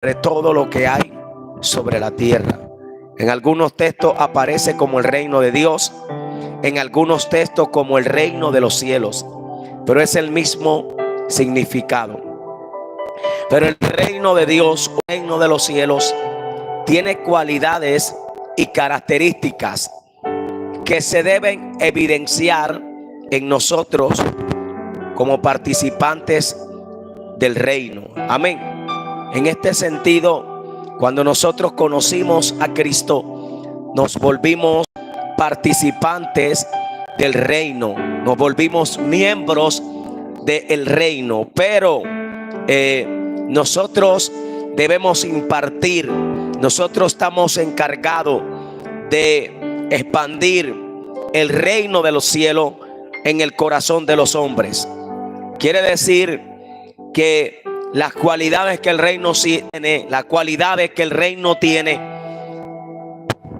sobre todo lo que hay sobre la tierra. En algunos textos aparece como el reino de Dios, en algunos textos como el reino de los cielos, pero es el mismo significado. Pero el reino de Dios, el reino de los cielos, tiene cualidades y características que se deben evidenciar en nosotros como participantes del reino. Amén. En este sentido, cuando nosotros conocimos a Cristo, nos volvimos participantes del reino, nos volvimos miembros del reino, pero nosotros debemos impartir, nosotros estamos encargados de expandir el reino de los cielos en el corazón de los hombres. Quiere decir que las cualidades que el reino tiene, las cualidades que el reino tiene,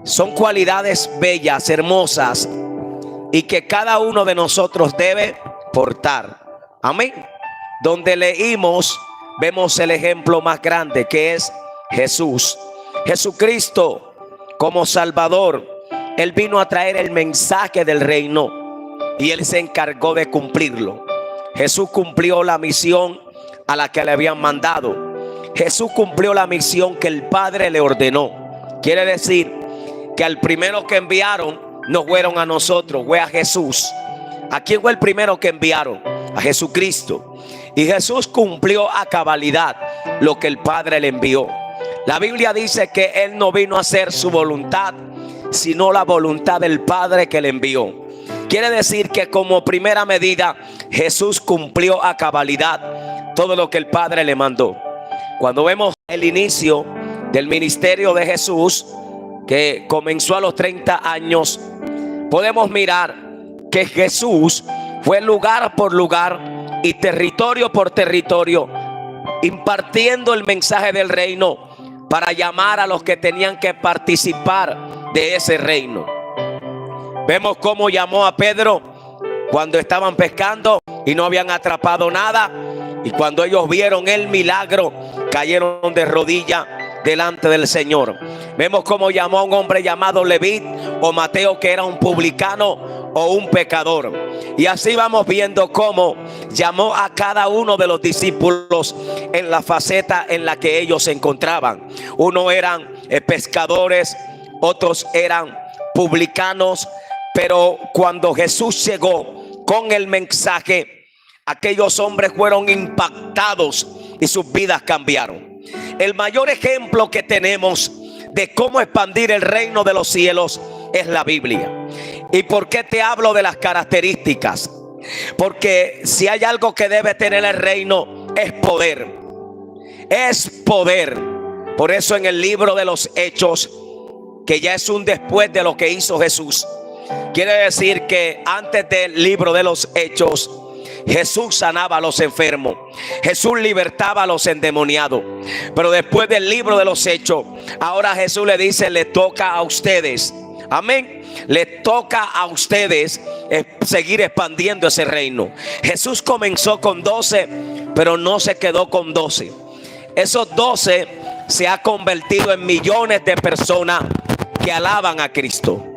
son cualidades bellas, hermosas, y que cada uno de nosotros debe portar. Amén. Donde leímos, vemos el ejemplo más grande, que es Jesús. Jesucristo como Salvador, Él vino a traer el mensaje del reino y Él se encargó de cumplirlo. Jesús cumplió la misión a la que le habían mandado. Jesús cumplió la misión que el Padre le ordenó. Quiere decir que al primero que enviaron no fueron a nosotros, fue a Jesús. ¿A quién fue el primero que enviaron? A Jesucristo. Y Jesús cumplió a cabalidad lo que el Padre le envió. La Biblia dice que Él no vino a hacer su voluntad, sino la voluntad del Padre que le envió. Quiere decir que como primera medida, Jesús cumplió a cabalidad todo lo que el Padre le mandó. Cuando vemos el inicio del ministerio de Jesús, que comenzó a los 30 años, podemos mirar que Jesús fue lugar por lugar y territorio por territorio, impartiendo el mensaje del reino para llamar a los que tenían que participar de ese reino. Vemos cómo llamó a Pedro cuando estaban pescando y no habían atrapado nada, y cuando ellos vieron el milagro, cayeron de rodillas delante del Señor. Vemos cómo llamó a un hombre llamado Leví o Mateo, que era un publicano o un pecador. Y así vamos viendo cómo llamó a cada uno de los discípulos en la faceta en la que ellos se encontraban. Unos eran pescadores, otros eran publicanos, pero cuando Jesús llegó con el mensaje, aquellos hombres fueron impactados y sus vidas cambiaron. El mayor ejemplo que tenemos de cómo expandir el reino de los cielos es la Biblia. ¿Y por qué te hablo de las características? Porque si hay algo que debe tener el reino, es poder. Es poder. Por eso en el libro de los Hechos, que ya es un después de lo que hizo Jesús, quiere decir que antes del libro de los Hechos, Jesús sanaba a los enfermos, Jesús libertaba a los endemoniados. Pero después del libro de los Hechos, ahora Jesús le dice: le toca a ustedes. Amén. Le toca a ustedes seguir expandiendo ese reino. Jesús comenzó con 12, pero no se quedó con 12. Esos 12 se ha convertido en millones de personas que alaban a Cristo.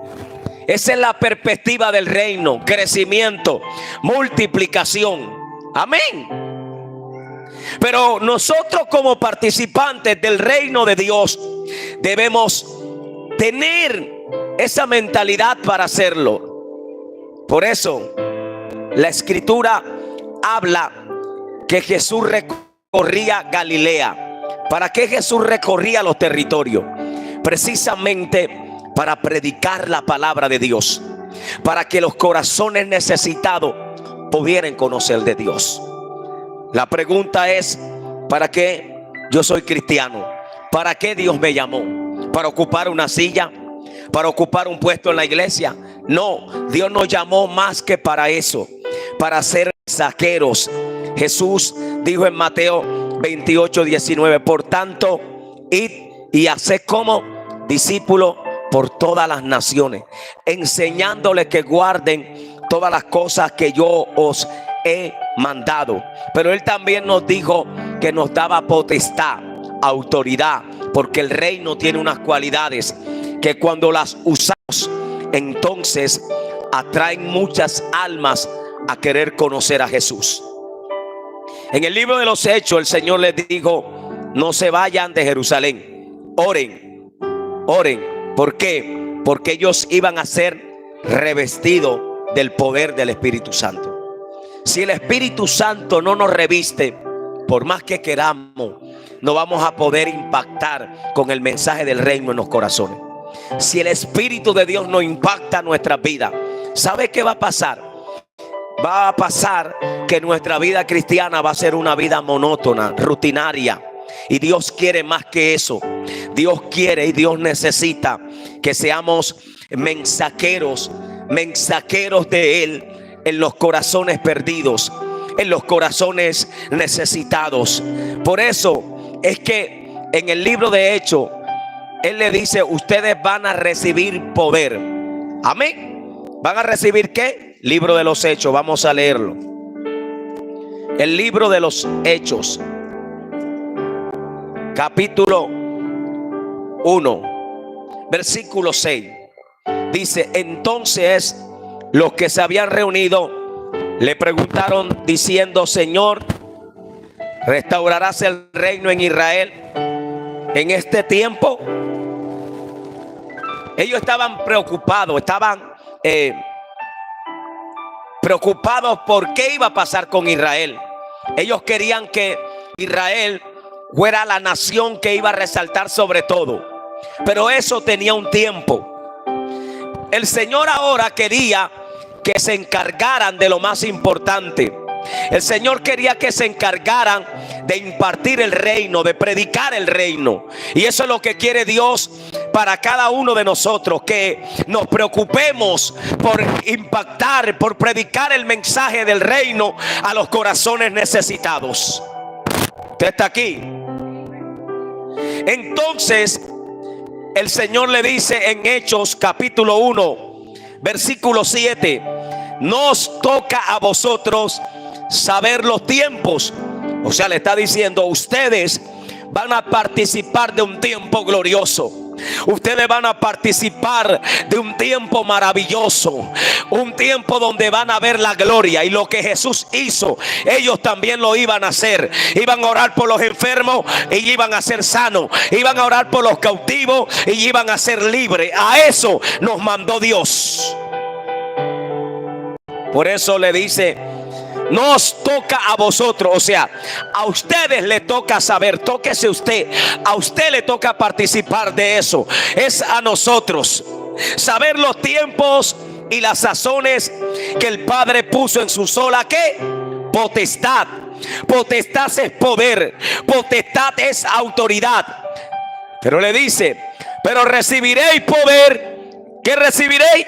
Esa es la perspectiva del reino: crecimiento, multiplicación. Amén. Pero nosotros, como participantes del reino de Dios, debemos tener esa mentalidad para hacerlo. Por eso la Escritura habla que Jesús recorría Galilea. ¿Para qué Jesús recorría los territorios? Precisamente para predicar la palabra de Dios, para que los corazones necesitados pudieran conocer de Dios. La pregunta es: ¿para qué yo soy cristiano? ¿Para qué Dios me llamó? ¿Para ocupar una silla? ¿Para ocupar un puesto en la iglesia? No, Dios nos llamó más que para eso, para ser mensajeros. Jesús dijo en Mateo 28:19: por tanto, id y haced como discípulos por todas las naciones, enseñándoles que guarden todas las cosas que yo os he mandado. Pero Él también nos dijo que nos daba potestad autoridad, porque el reino tiene unas cualidades que cuando las usamos, entonces atraen muchas almas a querer conocer a Jesús. En el libro de los Hechos, el Señor les dijo: no se vayan de Jerusalén, oren, oren. ¿Por qué? Porque ellos iban a ser revestidos del poder del Espíritu Santo. Si el Espíritu Santo no nos reviste, por más que queramos, no vamos a poder impactar con el mensaje del reino en los corazones. Si el Espíritu de Dios no impacta nuestra vida, ¿sabe qué va a pasar? Va a pasar que nuestra vida cristiana va a ser una vida monótona, rutinaria. Y Dios quiere más que eso. Dios quiere y Dios necesita que seamos mensajeros de Él en los corazones perdidos, en los corazones necesitados. Por eso es que en el libro de Hechos, Él le dice: ustedes van a recibir poder. Amén. ¿Van a recibir qué? Libro de los Hechos, vamos a leerlo. El libro de los Hechos, capítulo 1, versículo 6. Dice: entonces los que se habían reunido le preguntaron diciendo: Señor, ¿restaurarás el reino en Israel en este tiempo? Ellos estaban preocupados, preocupados por qué iba a pasar con Israel. Ellos querían que Israel fuera la nación que iba a resaltar sobre todo, pero eso tenía un tiempo. El Señor ahora quería que se encargaran de lo más importante. El Señor quería que se encargaran de impartir el reino, de predicar el reino. Y eso es lo que quiere Dios para cada uno de nosotros, que nos preocupemos por impactar, por predicar el mensaje del reino a los corazones necesitados. ¿Usted está aquí? Entonces el Señor le dice en Hechos capítulo 1, versículo 7: nos toca a vosotros saber los tiempos. O sea, le está diciendo: ustedes van a participar de un tiempo glorioso. Ustedes van a participar de un tiempo maravilloso, un tiempo donde van a ver la gloria. Y lo que Jesús hizo, ellos también lo iban a hacer. Iban a orar por los enfermos y iban a ser sanos. Iban a orar por los cautivos y iban a ser libres. A eso nos mandó Dios. Por eso le dice: nos toca a vosotros. O sea, a ustedes le toca saber. Tóquese usted. A usted le toca participar de eso. Es a nosotros saber los tiempos y las sazones que el Padre puso en su sola ¿qué? Potestad. Potestad es poder. Potestad es autoridad. Pero le dice: pero recibiréis poder. ¿Qué recibiréis?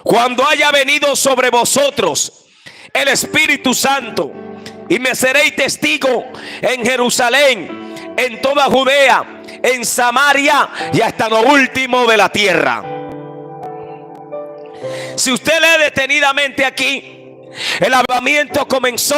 Cuando haya venido sobre vosotros el Espíritu Santo, y me seréis testigo en Jerusalén, en toda Judea, en Samaria y hasta lo último de la tierra. Si usted lee detenidamente aquí, el avivamiento comenzó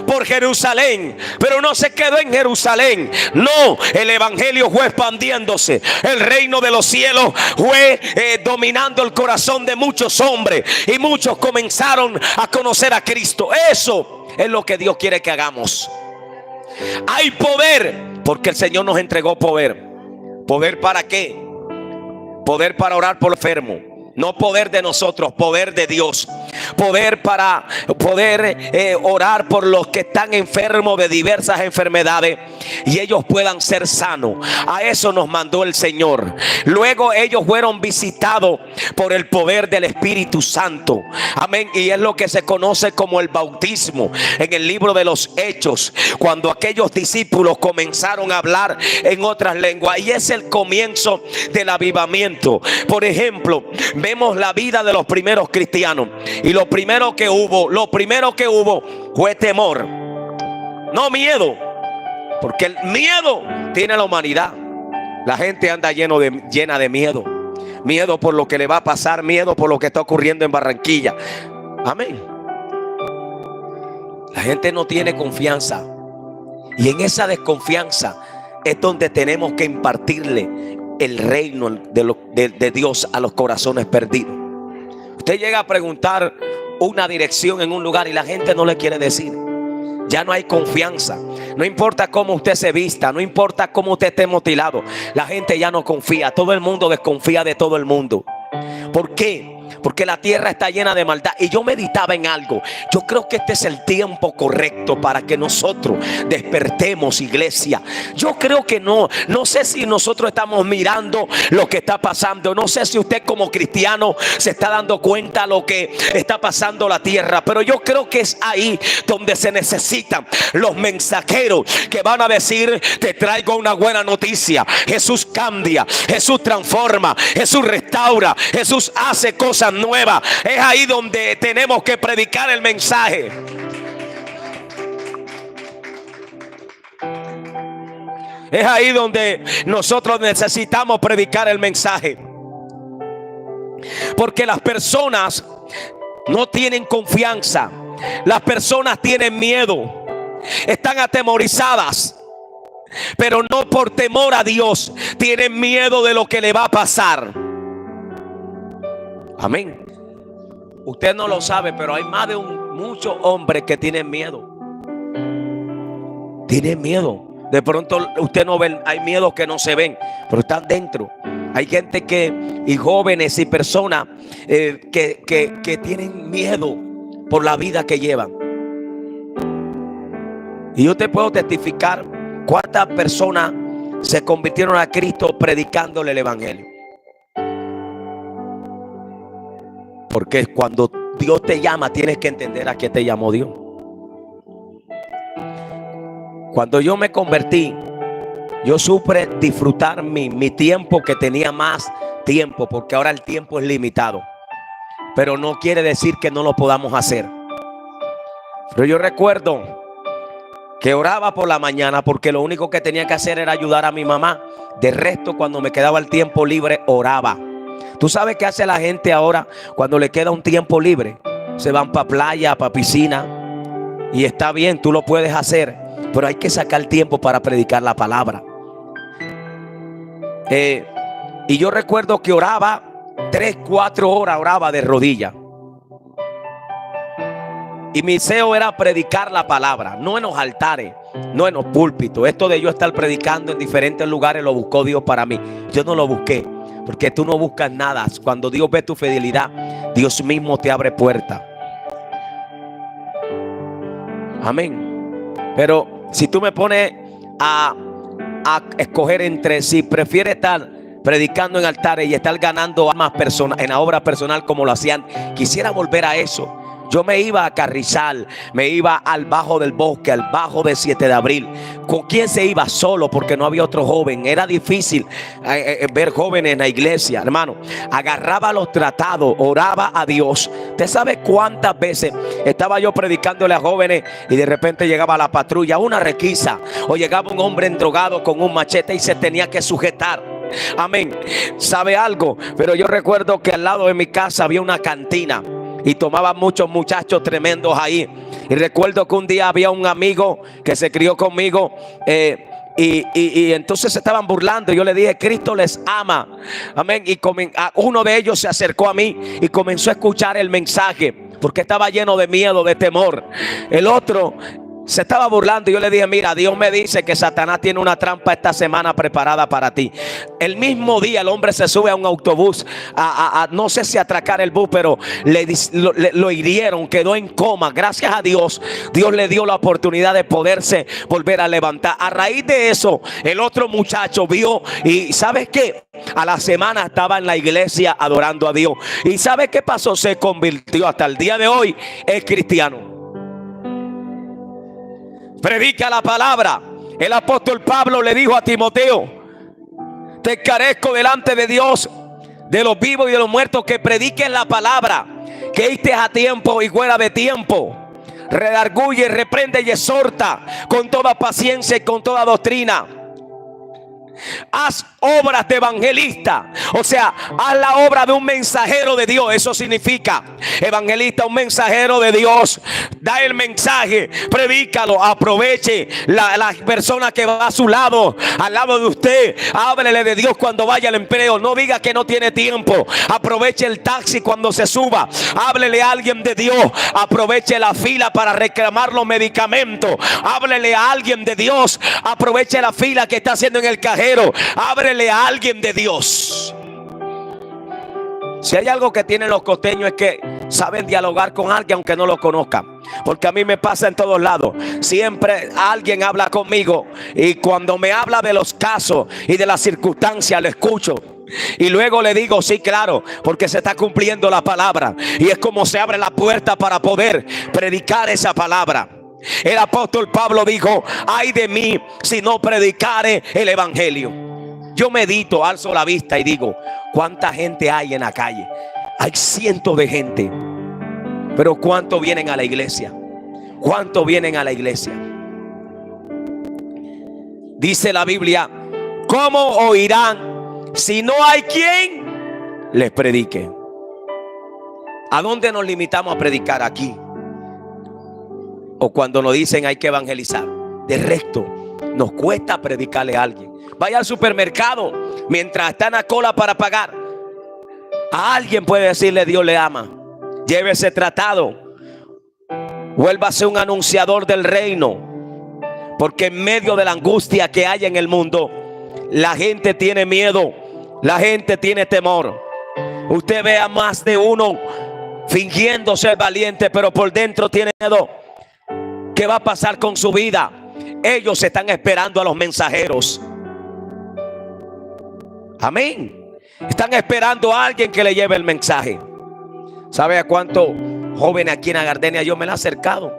por Jerusalén, pero no se quedó en Jerusalén. No, el evangelio fue expandiéndose. El reino de los cielos fue dominando el corazón de muchos hombres, y muchos comenzaron a conocer a Cristo. Eso es lo que Dios quiere que hagamos. Hay poder porque el Señor nos entregó poder. ¿Poder para qué? Poder para orar por los enfermos. No poder de nosotros, poder de Dios. Poder para poder orar por los que están enfermos de diversas enfermedades y ellos puedan ser sanos. A eso nos mandó el Señor. Luego ellos fueron visitados por el poder del Espíritu Santo. Amén. Y es lo que se conoce como el bautismo en el libro de los Hechos, cuando aquellos discípulos comenzaron a hablar en otras lenguas. Y es el comienzo del avivamiento. Por ejemplo, vemos la vida de los primeros cristianos, y lo primero que hubo fue temor, no miedo, porque el miedo tiene la humanidad. La gente anda llena de miedo. Miedo por lo que le va a pasar, miedo por lo que está ocurriendo en Barranquilla. Amén. La gente no tiene confianza, y en esa desconfianza es donde tenemos que impartirle el reino de Dios a los corazones perdidos. Usted llega a preguntar una dirección en un lugar y la gente no le quiere decir. Ya no hay confianza. No importa cómo usted se vista, no importa cómo usted esté mutilado, la gente ya no confía. Todo el mundo desconfía de todo el mundo. ¿Por qué? Porque la tierra está llena de maldad. Y yo meditaba en algo. Yo creo que este es el tiempo correcto para que nosotros despertemos, iglesia. Yo creo que no sé si nosotros estamos mirando lo que está pasando. No sé si usted como cristiano se está dando cuenta de lo que está pasando la tierra. Pero yo creo que es ahí donde se necesitan los mensajeros que van a decir: te traigo una buena noticia. Jesús cambia, Jesús transforma, Jesús restaura, Jesús hace cosas nuevas. Es ahí donde tenemos que predicar el mensaje. Es ahí donde nosotros necesitamos predicar el mensaje. Porque las personas no tienen confianza. Las personas tienen miedo. Están atemorizadas. Pero no por temor a Dios. Tienen miedo de lo que le va a pasar. Amén. Usted no lo sabe, pero hay más de muchos hombres que tienen miedo. Tienen miedo. De pronto usted no ve, hay miedos que no se ven, pero están dentro. Hay gente y jóvenes y personas que tienen miedo por la vida que llevan. Y yo te puedo testificar cuántas personas se convirtieron a Cristo predicándole el evangelio. Porque cuando Dios te llama, tienes que entender a qué te llamó Dios. Cuando yo me convertí, yo supe disfrutar mi tiempo, que tenía más tiempo, porque ahora el tiempo es limitado. Pero no quiere decir que no lo podamos hacer. Pero yo recuerdo que oraba por la mañana, porque lo único que tenía que hacer era ayudar a mi mamá. De resto, cuando me quedaba el tiempo libre, oraba. ¿Tú sabes qué hace la gente ahora cuando le queda un tiempo libre? Se van para playa, para piscina. Y está bien, tú lo puedes hacer, pero hay que sacar tiempo para predicar la palabra. Y yo recuerdo que oraba 3-4 horas, oraba de rodillas. Y mi deseo era predicar la palabra, no en los altares, no en los púlpitos. Esto de yo estar predicando en diferentes lugares lo buscó Dios para mí. Yo no lo busqué, porque tú no buscas nada. Cuando Dios ve tu fidelidad, Dios mismo te abre puertas. Amén. Pero si tú me pones a escoger entre si prefieres estar predicando en altares y estar ganando almas personas en la obra personal como lo hacían, quisiera volver a eso. Yo me iba a Carrizal, me iba al Bajo del Bosque, al Bajo de 7 de Abril. ¿Con quién se iba? Solo, porque no había otro joven. Era difícil ver jóvenes en la iglesia, hermano. Agarraba los tratados, oraba a Dios. ¿Usted sabe cuántas veces estaba yo predicándole a jóvenes y de repente llegaba la patrulla, una requisa, o llegaba un hombre endrogado con un machete y se tenía que sujetar? Amén. ¿Sabe algo? Pero yo recuerdo que al lado de mi casa había una cantina y tomaban muchos muchachos tremendos ahí. Y recuerdo que un día había un amigo que se crió conmigo, y entonces se estaban burlando. Yo le dije: Cristo les ama. Amén. Y uno de ellos se acercó a mí y comenzó a escuchar el mensaje, porque estaba lleno de miedo, de temor. El otro se estaba burlando y yo le dije: mira, Dios me dice que Satanás tiene una trampa esta semana preparada para ti. El mismo día el hombre se sube a un autobús no sé si atracar el bus, pero lo hirieron, quedó en coma. Gracias a Dios, Dios le dio la oportunidad de poderse volver a levantar. A raíz de eso, el otro muchacho vio y ¿sabes qué? A la semana estaba en la iglesia adorando a Dios. ¿Y sabe qué pasó? Se convirtió. Hasta el día de hoy es cristiano. Predica la palabra. El apóstol Pablo le dijo a Timoteo: te encarezco delante de Dios, de los vivos y de los muertos, que prediques la palabra, que estés a tiempo y fuera de tiempo. Redarguye, reprende y exhorta con toda paciencia y con toda doctrina. haz obras de evangelista. O sea, haz la obra de un mensajero de Dios. Eso significa evangelista, un mensajero de Dios. Da el mensaje, predícalo, aproveche la persona que va a su lado, al lado de usted. Háblele de Dios cuando vaya al empleo. No diga que no tiene tiempo. Aproveche el taxi cuando se suba. Háblele a alguien de Dios. Aproveche la fila para reclamar los medicamentos. Háblele a alguien de Dios. Aproveche la fila que está haciendo en el cajero. Háblele a alguien de Dios. Si hay algo que tienen los costeños es que saben dialogar con alguien aunque no lo conozcan. Porque a mí me pasa en todos lados. Siempre alguien habla conmigo y cuando me habla de los casos y de las circunstancias, lo escucho. Y luego le digo, sí, claro, porque se está cumpliendo la palabra. Y es como se abre la puerta para poder predicar esa palabra. El apóstol Pablo dijo: ay de mí si no predicare el evangelio. Yo medito, alzo la vista y digo: ¿cuánta gente hay en la calle? Hay cientos de gente. Pero ¿cuántos vienen a la iglesia? ¿Cuántos vienen a la iglesia? Dice la Biblia: ¿cómo oirán si no hay quien les predique? ¿A dónde nos limitamos a predicar? Aquí. O cuando nos dicen hay que evangelizar. De resto, nos cuesta predicarle a alguien. Vaya al supermercado mientras está en la cola para pagar. A alguien puede decirle: Dios le ama. Llévese tratado. Vuélvase un anunciador del reino. Porque en medio de la angustia que hay en el mundo, la gente tiene miedo. La gente tiene temor. Usted ve a más de uno fingiendo ser valiente, pero por dentro tiene miedo. ¿Qué va a pasar con su vida? Ellos están esperando a los mensajeros. Amén. Están esperando a alguien que le lleve el mensaje. ¿Sabe a cuántos jóvenes aquí en la Gardenia yo me le he acercado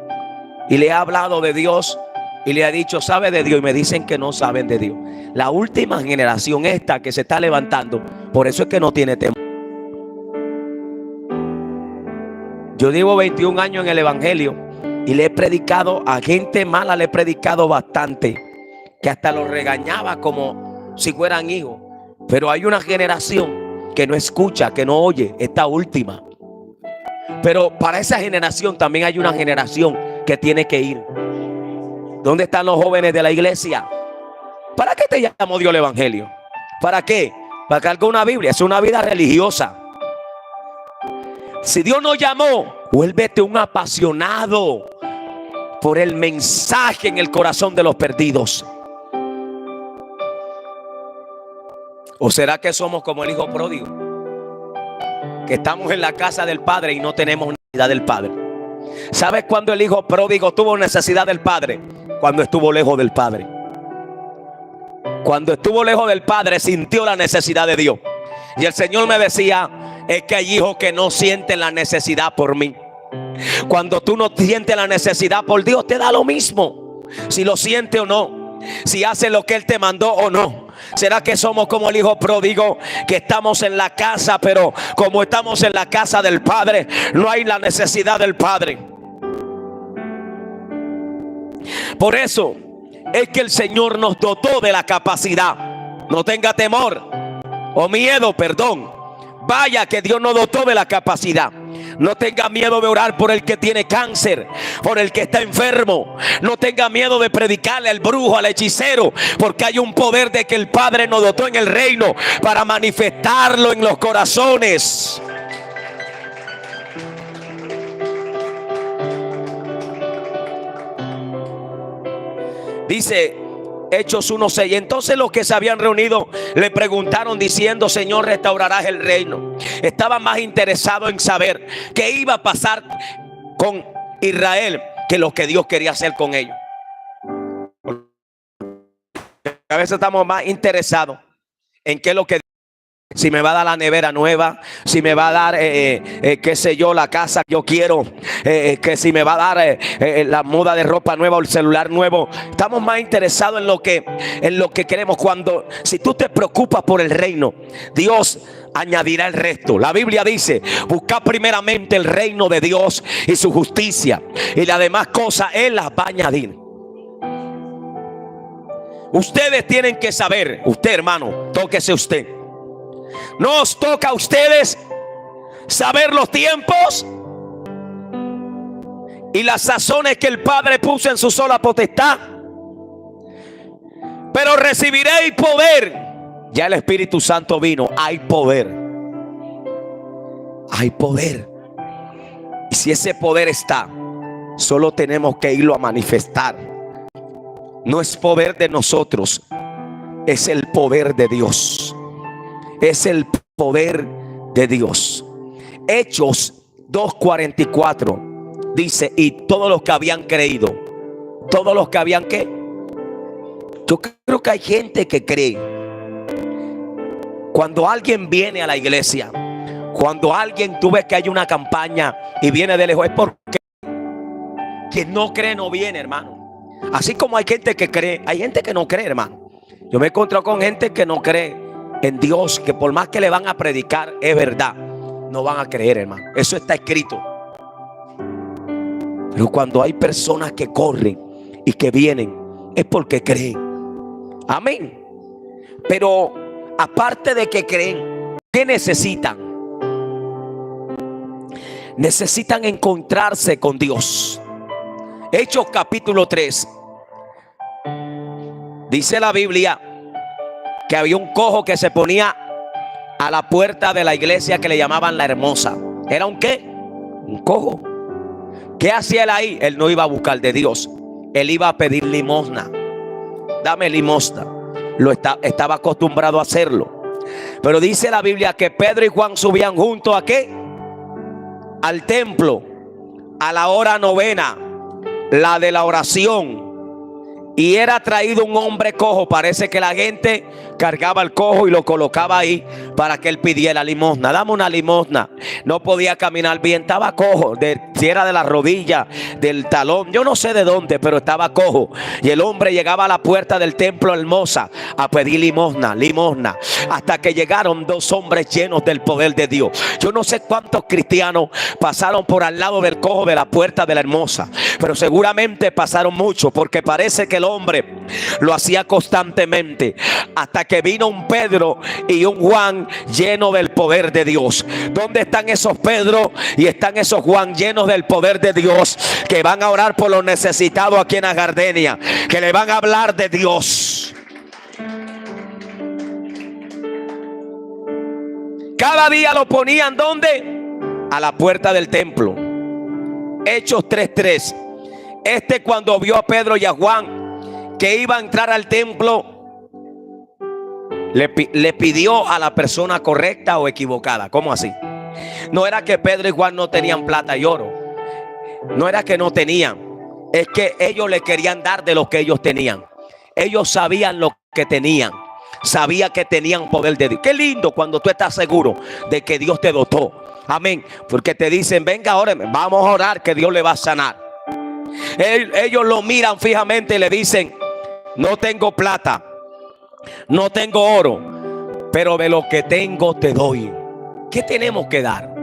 y le he hablado de Dios y le he dicho: ¿sabe de Dios? Y me dicen que no saben de Dios. La última generación esta que se está levantando, por eso es que no tiene temor. Yo llevo 21 años en el evangelio y le he predicado a gente mala, le he predicado bastante, que hasta los regañaba como si fueran hijos. Pero hay una generación que no escucha, que no oye, esta última. Pero para esa generación también hay una generación que tiene que ir. ¿Dónde están los jóvenes de la iglesia? ¿Para qué te llamó Dios el evangelio? ¿Para qué? Para que haga una Biblia. Es una vida religiosa. Si Dios nos llamó, vuélvete un apasionado por el mensaje en el corazón de los perdidos. ¿O será que somos como el hijo pródigo? Que estamos en la casa del padre y no tenemos necesidad del padre. ¿Sabes cuándo el hijo pródigo tuvo necesidad del padre? Cuando estuvo lejos del padre. Cuando estuvo lejos del padre sintió la necesidad de Dios. Y el Señor me decía: es que hay hijos que no sienten la necesidad por mí. Cuando tú no sientes la necesidad por Dios, te da lo mismo si lo siente o no, si hace lo que Él te mandó o no. ¿Será que somos como el hijo pródigo, que estamos en la casa, pero como estamos en la casa del Padre, no hay la necesidad del Padre? Por eso es que el Señor nos dotó de la capacidad. No tenga temor o miedo, perdón. Vaya que Dios nos dotó de la capacidad. No tenga miedo de orar por el que tiene cáncer, por el que está enfermo. No tenga miedo de predicarle al brujo, al hechicero, porque hay un poder de que el Padre nos dotó en el reino para manifestarlo en los corazones. Dice Hechos 1:6. Entonces los que se habían reunido le preguntaron diciendo: Señor, ¿restaurarás el reino? Estaban más interesados en saber qué iba a pasar con Israel que lo que Dios quería hacer con ellos. A veces estamos más interesados en qué es lo que, si me va a dar la nevera nueva, si me va a dar, qué sé yo, la casa que yo quiero, que si me va a dar la muda de ropa nueva o el celular nuevo. Estamos más interesados en lo que queremos. Si tú te preocupas por el reino, Dios añadirá el resto. La Biblia dice: buscad primeramente el reino de Dios y su justicia, y las demás cosas Él las va a añadir. Ustedes tienen que saber, usted hermano, tóquese usted. ¿No os toca a ustedes saber los tiempos y las sazones que el Padre puso en su sola potestad? Pero recibiréis poder. Ya el Espíritu Santo vino. Hay poder. Hay poder. Y si ese poder está, solo tenemos que irlo a manifestar. No es poder de nosotros, es el poder de Dios. Es el poder de Dios. Hechos 2:44 dice: y todos los que habían creído, todos los que habían ¿qué? Yo creo que hay gente que cree. Cuando alguien viene a la iglesia, cuando alguien, tú ves que hay una campaña y viene de lejos, es porque quien no cree no viene, hermano. Así como hay gente que cree, hay gente que no cree, hermano. Yo me he encontrado con gente que no cree en Dios, que por más que le van a predicar, es verdad, no van a creer, hermano. Eso está escrito. Pero cuando hay personas que corren y que vienen, es porque creen. Amén. Pero aparte de que creen, ¿qué necesitan? Necesitan encontrarse con Dios. Hechos capítulo 3. Dice la Biblia que había un cojo que se ponía a la puerta de la iglesia que le llamaban la Hermosa. ¿Era un qué? Un cojo. ¿Qué hacía él ahí? Él no iba a buscar de Dios. Él iba a pedir limosna. Dame limosna. Estaba acostumbrado a hacerlo. Pero dice la Biblia que Pedro y Juan subían juntos ¿a qué? Al templo a la hora novena, la de la oración. Y era traído un hombre cojo. Parece que la gente cargaba el cojo y lo colocaba ahí para que él pidiera limosna. Dame una limosna. No podía caminar bien, estaba cojo, si era de la rodilla, del talón, yo no sé de dónde, pero estaba cojo. Y el hombre llegaba a la puerta del templo Hermosa a pedir limosna, limosna, hasta que llegaron dos hombres llenos del poder de Dios. Yo no sé cuántos cristianos pasaron por al lado del cojo de la puerta de la Hermosa, pero seguramente pasaron muchos, porque parece que el hombre lo hacía constantemente, hasta que vino un Pedro y un Juan lleno del poder de Dios. ¿Dónde están esos Pedro y están esos Juan llenos del poder de Dios, que van a orar por los necesitados aquí en la Gardenia, que le van a hablar de Dios? Cada día lo ponían ¿dónde? A la puerta del templo. Hechos 3:3. Cuando vio a Pedro y a Juan que iba a entrar al templo, le pidió a la persona correcta o equivocada. ¿Cómo así? No era que Pedro y Juan no tenían plata y oro. No era que no tenían. Es que ellos le querían dar de lo que ellos tenían. Ellos sabían lo que tenían. Sabía que tenían poder de Dios. Qué lindo cuando tú estás seguro de que Dios te dotó. Amén. Porque te dicen: venga, ahora vamos a orar que Dios le va a sanar. Ellos lo miran fijamente y le dicen: no tengo plata, no tengo oro, pero de lo que tengo te doy. ¿Qué tenemos que dar?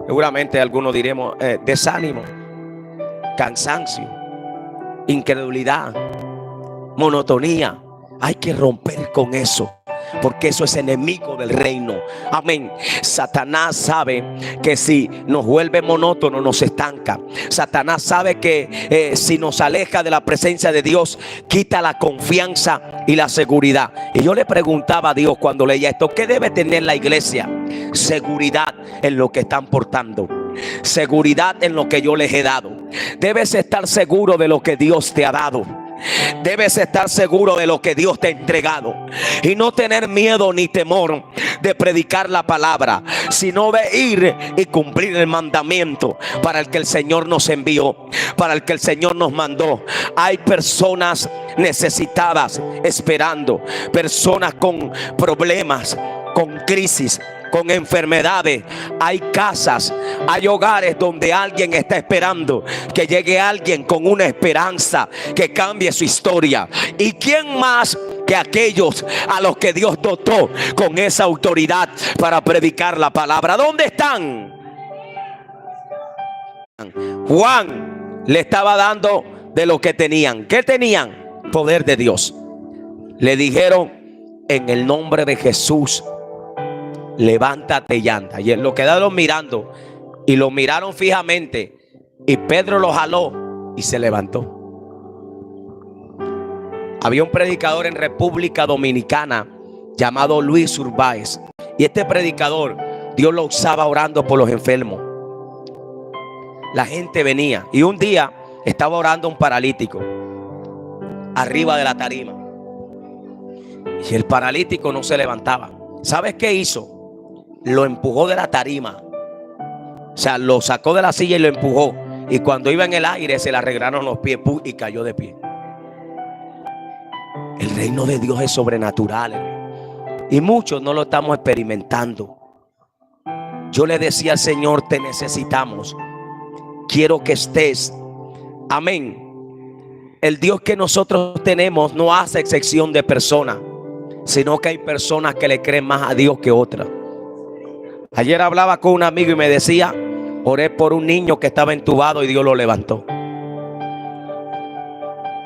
Seguramente algunos diremos desánimo, cansancio, incredulidad, monotonía. Hay que romper con eso, porque eso es enemigo del reino. Amén. Satanás sabe que si nos vuelve monótono nos estanca. Satanás sabe que si nos aleja de la presencia de Dios, quita la confianza y la seguridad. Y yo le preguntaba a Dios cuando leía esto: ¿qué debe tener la iglesia? Seguridad en lo que están portando, seguridad en lo que yo les he dado. Debes estar seguro de lo que Dios te ha dado. Debes estar seguro de lo que Dios te ha entregado y no tener miedo ni temor de predicar la palabra, sino de ir y cumplir el mandamiento para el que el Señor nos envió, para el que el Señor nos mandó. Hay personas necesitadas esperando, personas con problemas, con crisis, con enfermedades. Hay casas, hay hogares donde alguien está esperando que llegue alguien con una esperanza que cambie su historia. ¿Y quién más que aquellos a los que Dios dotó con esa autoridad para predicar la palabra? ¿Dónde están? Juan le estaba dando de lo que tenían. ¿Qué tenían? poder de Dios. Le dijeron: en el nombre de Jesús, levántate y anda. Y él lo quedaron mirando y lo miraron fijamente. Y Pedro lo jaló y se levantó. Había un predicador en República Dominicana llamado Luis Urbáez. Y este predicador, Dios lo usaba orando por los enfermos. La gente venía. Y un día estaba orando un paralítico arriba de la tarima. Y el paralítico no se levantaba. ¿Sabes qué hizo? Lo empujó de la tarima. O sea, lo sacó de la silla y lo empujó. Y cuando iba en el aire se le arreglaron los pies y cayó de pie. El reino de Dios es sobrenatural. Y muchos no lo estamos experimentando. Yo le decía al Señor: te necesitamos. Quiero que estés. Amén. El Dios que nosotros tenemos no hace excepción de personas, sino que hay personas que le creen más a Dios que otras. Ayer hablaba con un amigo y me decía: oré por un niño que estaba entubado y Dios lo levantó.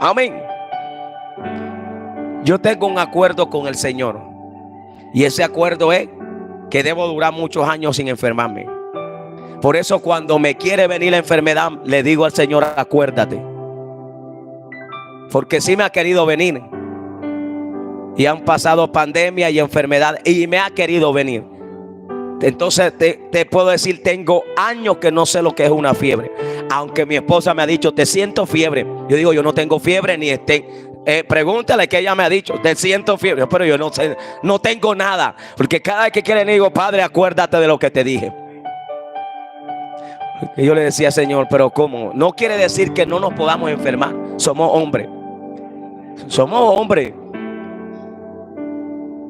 Amén. Yo tengo un acuerdo con el Señor, y ese acuerdo es que debo durar muchos años sin enfermarme. Por eso cuando me quiere venir la enfermedad, le digo al Señor: acuérdate. Porque sí me ha querido venir, y han pasado pandemia y enfermedad, y me ha querido venir. Entonces te puedo decir, tengo años que no sé lo que es una fiebre. Aunque mi esposa me ha dicho: te siento fiebre. Yo digo: yo no tengo fiebre ni pregúntale, que ella me ha dicho: te siento fiebre. Pero yo no sé, no tengo nada. Porque cada vez que quiere le digo: Padre, acuérdate de lo que te dije. Y yo le decía: Señor, pero ¿cómo? No quiere decir que no nos podamos enfermar. Somos hombres. Somos hombres.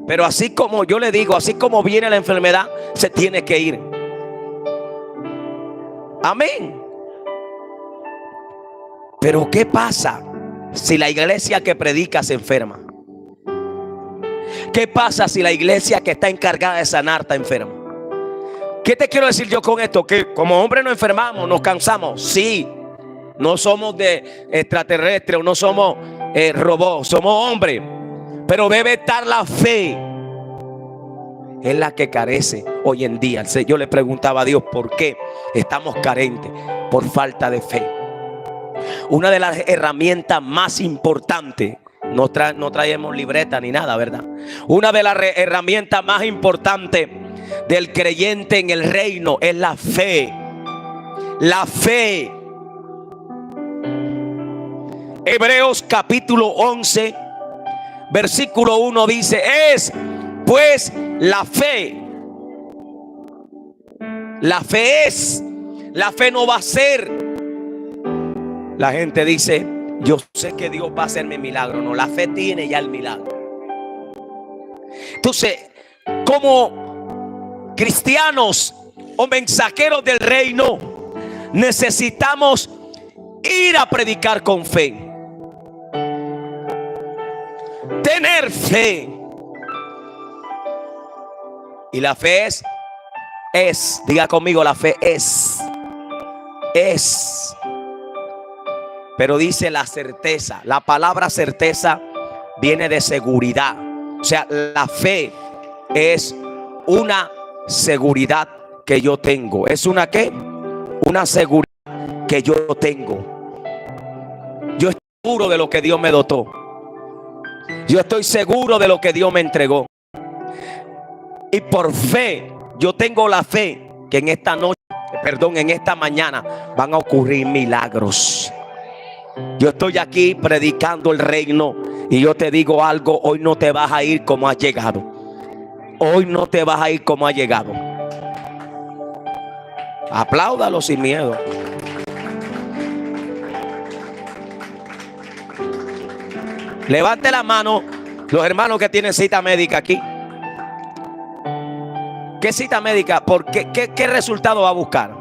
Pero así como yo le digo, así como viene la enfermedad, se tiene que ir. Amén. Pero ¿qué pasa si la iglesia que predica se enferma? ¿Qué pasa si la iglesia que está encargada de sanar está enferma? ¿Qué te quiero decir yo con esto? Que como hombres nos enfermamos, nos cansamos. Sí, no somos de extraterrestres, no somos robots, somos hombres. Pero debe estar la fe. Es la que carece hoy en día. Yo le preguntaba a Dios: ¿por qué estamos carentes? Por falta de fe. Una de las herramientas más importantes, no traemos libreta ni nada, ¿verdad? Una de las herramientas más importantes del creyente en el reino es la fe. La fe. Hebreos capítulo 11 versículo 1 dice: es pues la fe. La fe es. La fe no va a ser. La gente dice: yo sé que Dios va a hacerme milagro. No, la fe tiene ya el milagro. Entonces, como cristianos o mensajeros del reino, necesitamos ir a predicar con fe. Tener fe. Y la fe es, diga conmigo, la fe es. Pero dice la certeza. La palabra certeza viene de seguridad. O sea, la fe es una seguridad que yo tengo. ¿Es una qué? Una seguridad que yo tengo. Yo estoy seguro de lo que Dios me dotó. Yo estoy seguro de lo que Dios me entregó. Y por fe, yo tengo la fe que en esta noche, en esta mañana van a ocurrir milagros. Yo estoy aquí predicando el reino y yo te digo algo: hoy no te vas a ir como has llegado. Hoy no te vas a ir como has llegado. Apláudalo sin miedo. Levante la mano los hermanos que tienen cita médica aquí. ¿Qué cita médica? ¿Por qué? ¿Qué resultado va a buscar?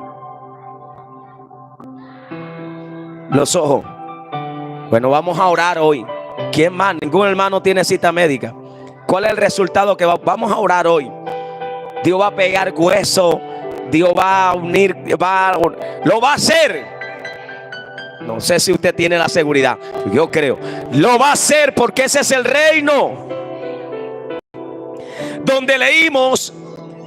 Los ojos. Bueno, vamos a orar hoy. ¿Quién más? Ningún hermano tiene cita médica. ¿Cuál es el resultado que vamos a orar hoy? Dios va a pegar hueso. Dios va a unir. Lo va a hacer. No sé si usted tiene la seguridad. Yo creo. Lo va a hacer porque ese es el reino. Donde leímos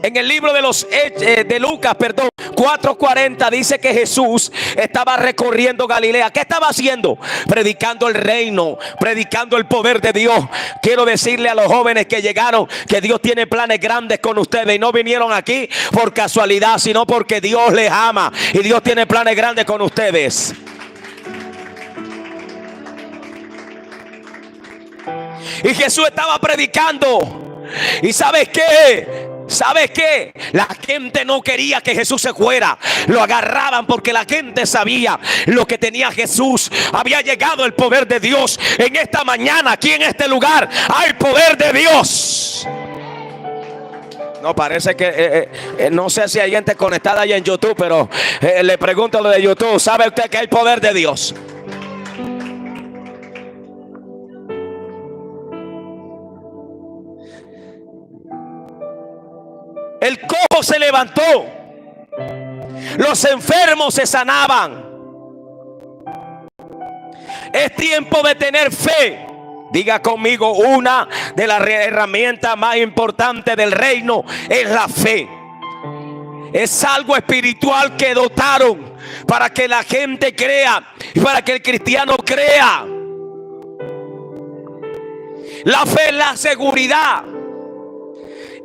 en el libro de Lucas, 4:40, dice que Jesús estaba recorriendo Galilea. ¿Qué estaba haciendo? Predicando el reino, predicando el poder de Dios. Quiero decirle a los jóvenes que llegaron que Dios tiene planes grandes con ustedes y no vinieron aquí por casualidad, sino porque Dios les ama y Dios tiene planes grandes con ustedes. Y Jesús estaba predicando. ¿Y sabes qué? ¿Sabes qué? La gente no quería que Jesús se fuera. Lo agarraban porque la gente sabía lo que tenía Jesús. Había llegado el poder de Dios. En esta mañana, aquí en este lugar, hay poder de Dios. No, parece que no sé si hay gente conectada ahí en YouTube, pero le pregunto a lo de YouTube. ¿Sabe usted que hay poder de Dios? El cojo se levantó. Los enfermos se sanaban. Es tiempo de tener fe. Diga conmigo, una de las herramientas más importantes del reino es la fe. Es algo espiritual que dotaron para que la gente crea y para que el cristiano crea. La fe es la seguridad.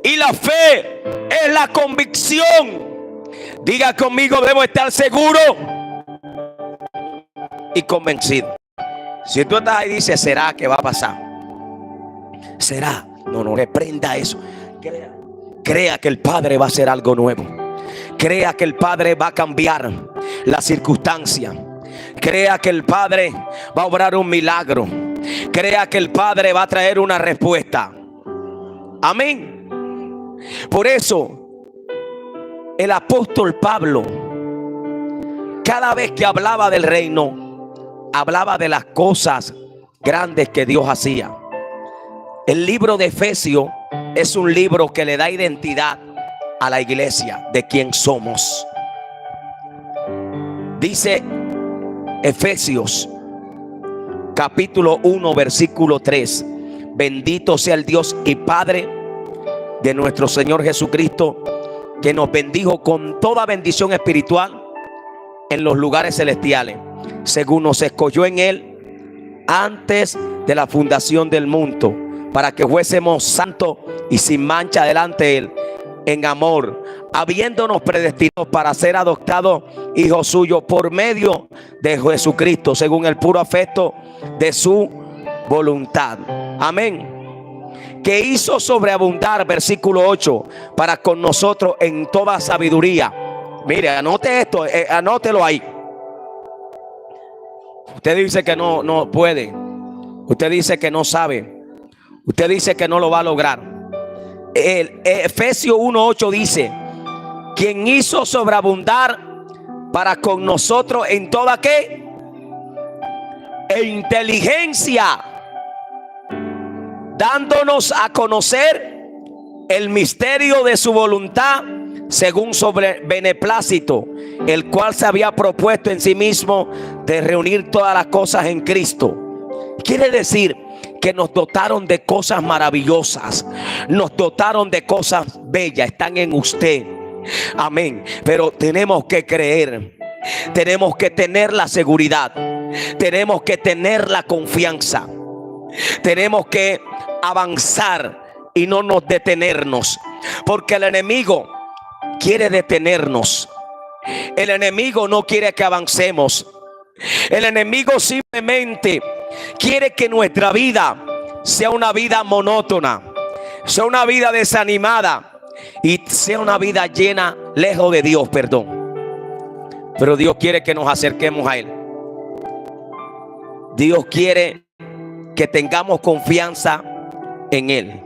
Y la fe es la convicción. Diga conmigo, debo estar seguro y convencido. Si tú estás ahí y dices, ¿será que va a pasar? ¿Será? No reprenda eso. Crea que el Padre va a hacer algo nuevo. Crea que el Padre va a cambiar la circunstancia. Crea que el Padre va a obrar un milagro. Crea que el Padre va a traer una respuesta. Amén. Por eso el apóstol Pablo, cada vez que hablaba del reino, hablaba de las cosas grandes que Dios hacía. El libro de Efesios es un libro que le da identidad a la iglesia de quien somos. Dice Efesios capítulo 1 versículo 3: bendito sea el Dios y Padre de nuestro Señor Jesucristo, que nos bendijo con toda bendición espiritual en los lugares celestiales, según nos escogió en Él antes de la fundación del mundo, para que fuésemos santos y sin mancha delante de Él, en amor, habiéndonos predestinados para ser adoptados hijos suyos por medio de Jesucristo, según el puro afecto de su voluntad. Amén. Que hizo sobreabundar, versículo 8, para con nosotros en toda sabiduría. Mire, anote esto, anótelo ahí. Usted dice que no puede. Usted dice que no sabe. Usted dice que no lo va a lograr. El Efesios 1:8 dice: quien hizo sobreabundar para con nosotros en toda ¿qué? Inteligencia, dándonos a conocer el misterio de su voluntad, según sobre beneplácito, el cual se había propuesto en sí mismo de reunir todas las cosas en Cristo. Quiere decir que nos dotaron de cosas maravillosas, nos dotaron de cosas bellas, están en usted. Amén. Pero tenemos que creer, tenemos que tener la seguridad, tenemos que tener la confianza, tenemos que avanzar y no nos detenernos, porque el enemigo quiere detenernos. El enemigo no quiere que avancemos. El enemigo simplemente quiere que nuestra vida sea una vida monótona, sea una vida desanimada y sea una vida llena, lejos de Dios, Pero Dios quiere que nos acerquemos a Él. Dios quiere que tengamos confianza en Él.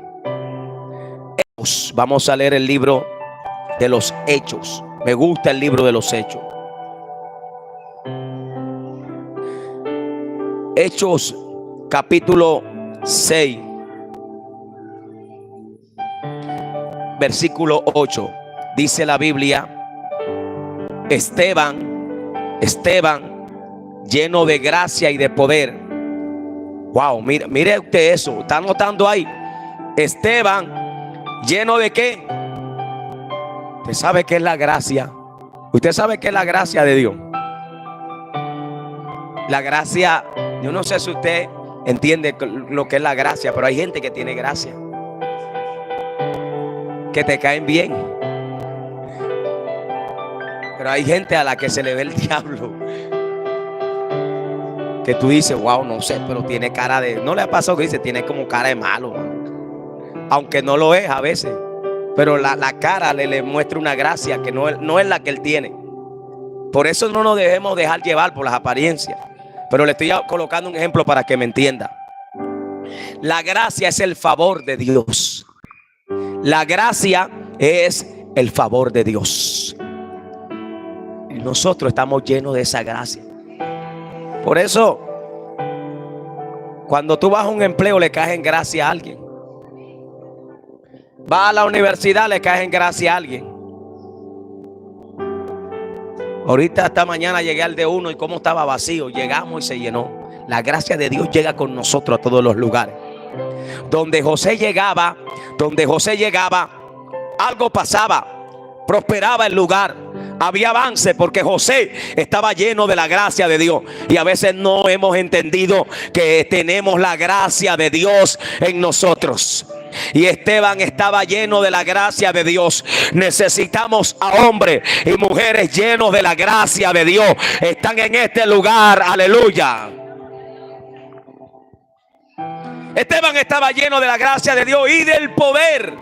Vamos a leer el libro de los Hechos. Me gusta el libro de los Hechos. Hechos capítulo 6 versículo 8. Dice la Biblia: Esteban lleno de gracia y de poder. Wow, mire usted eso. ¿Está notando ahí? Esteban, lleno de ¿qué? Usted sabe qué es la gracia. Usted sabe qué es la gracia de Dios. La gracia, yo no sé si usted entiende lo que es la gracia, pero hay gente que tiene gracia, que te caen bien. Pero hay gente a la que se le ve el diablo, que tú dices, wow, no sé, pero tiene cara de... ¿No le ha pasado que dice, tiene como cara de malo? Aunque no lo es a veces, pero la cara le muestra una gracia que no es la que él tiene. Por eso no nos debemos dejar llevar por las apariencias. Pero le estoy colocando un ejemplo para que me entienda. La gracia es el favor de Dios. La gracia es el favor de Dios. Y nosotros estamos llenos de esa gracia. Por eso, cuando tú vas a un empleo, le caes en gracia a alguien. Vas a la universidad, le caes en gracia a alguien. Ahorita esta mañana llegué al D1 y como estaba vacío, llegamos y se llenó. La gracia de Dios llega con nosotros a todos los lugares. Donde José llegaba, algo pasaba, prosperaba el lugar, había avance, porque José estaba lleno de la gracia de Dios. Y a veces no hemos entendido que tenemos la gracia de Dios en nosotros. Y Esteban estaba lleno de la gracia de Dios. Necesitamos a hombres y mujeres llenos de la gracia de Dios. Están en este lugar, aleluya. Esteban estaba lleno de la gracia de Dios y del poder.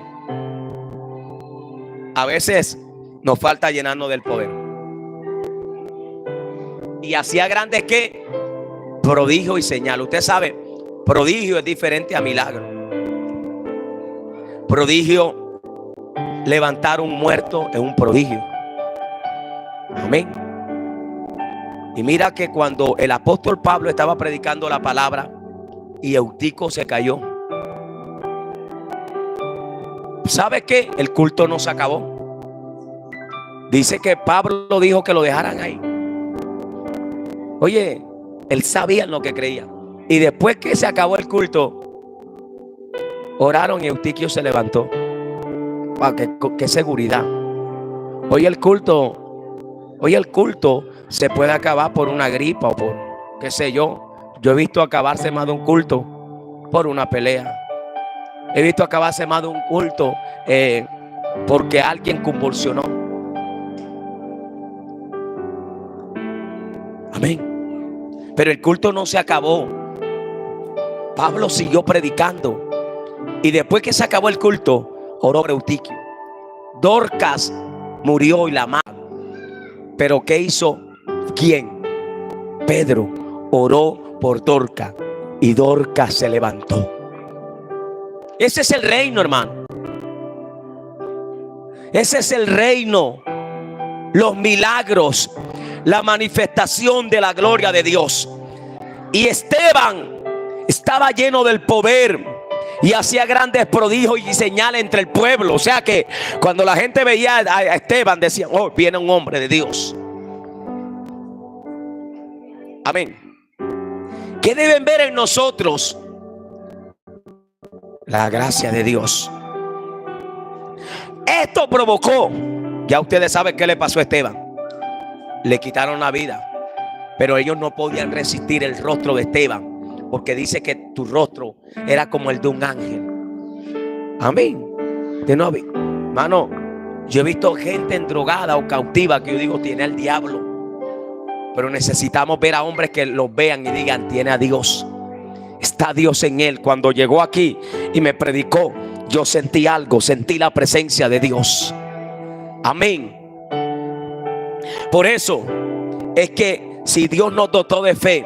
A veces nos falta llenarnos del poder. Y hacía grandes ¿qué? Prodigio y señal. Usted sabe, prodigio es diferente a milagro. Prodigio, levantar un muerto es un prodigio. Amén. Y mira que cuando el apóstol Pablo estaba predicando la palabra y Eutico se cayó, ¿sabe qué? El culto no se acabó. Dice que Pablo dijo que lo dejaran ahí. Oye, él sabía en lo que creía. Y después que se acabó el culto, oraron y Eutiquio se levantó. Wow, qué seguridad. Hoy el culto se puede acabar por una gripa o por qué sé yo. Yo he visto acabarse más de un culto por una pelea. He visto acabarse más de un culto porque alguien convulsionó. Amén. Pero el culto no se acabó. Pablo siguió predicando. Y después que se acabó el culto, oró por Eutiquio. Dorcas murió y la mataron. Pero ¿qué hizo? ¿Quién? Pedro oró por Dorcas y Dorcas se levantó. Ese es el reino, hermano. Ese es el reino. Los milagros, la manifestación de la gloria de Dios. Y Esteban estaba lleno del poder y hacía grandes prodigios y señales entre el pueblo. O sea que cuando la gente veía a Esteban decían, oh, viene un hombre de Dios. Amén. ¿Qué deben ver en nosotros? La gracia de Dios. Esto provocó, ya ustedes saben qué le pasó a Esteban. Le quitaron la vida, pero ellos no podían resistir el rostro de Esteban, porque dice que tu rostro era como el de un ángel. Amén. De no, hermano, yo he visto gente endrogada o cautiva que yo digo tiene al diablo. Pero necesitamos ver a hombres que los vean y digan tiene a Dios. Está Dios en él. Cuando llegó aquí y me predicó, yo sentí algo, sentí la presencia de Dios. Amén. Por eso es que si Dios nos dotó de fe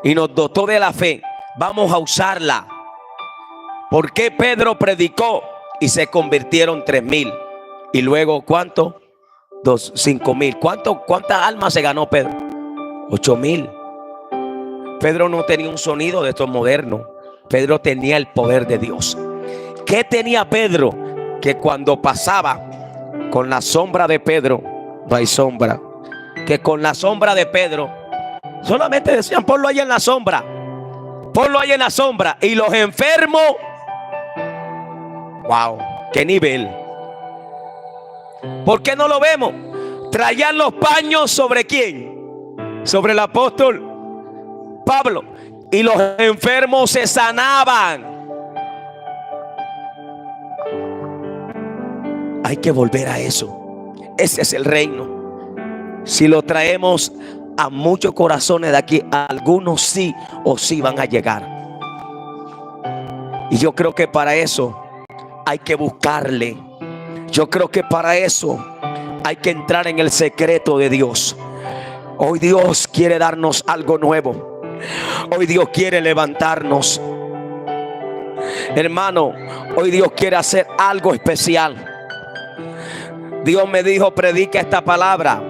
y nos dotó de la fe, vamos a usarla. ¿Por qué Pedro predicó y se convirtieron 3,000? Y luego ¿cuánto? 5,000. ¿Cuántas almas se ganó Pedro? 8,000. Pedro no tenía un sonido de estos modernos. Pedro tenía el poder de Dios. ¿Qué tenía Pedro? Que cuando pasaba con la sombra de Pedro, no hay sombra. Que con la sombra de Pedro Solamente decían, ponlo ahí en la sombra. Ponlo ahí en la sombra. Y los enfermos, wow, qué nivel. ¿Por qué no lo vemos? Traían los paños sobre ¿quién? Sobre el apóstol Pablo. Y los enfermos se sanaban. Hay que volver a eso. Ese es el reino. Si lo traemos a muchos corazones de aquí, algunos sí o sí van a llegar. Y yo creo que para eso hay que buscarle. Yo creo que para eso hay que entrar en el secreto de Dios. Hoy Dios quiere darnos algo nuevo. Hoy Dios quiere levantarnos. Hermano, hoy Dios quiere hacer algo especial. Dios me dijo, predica esta palabra,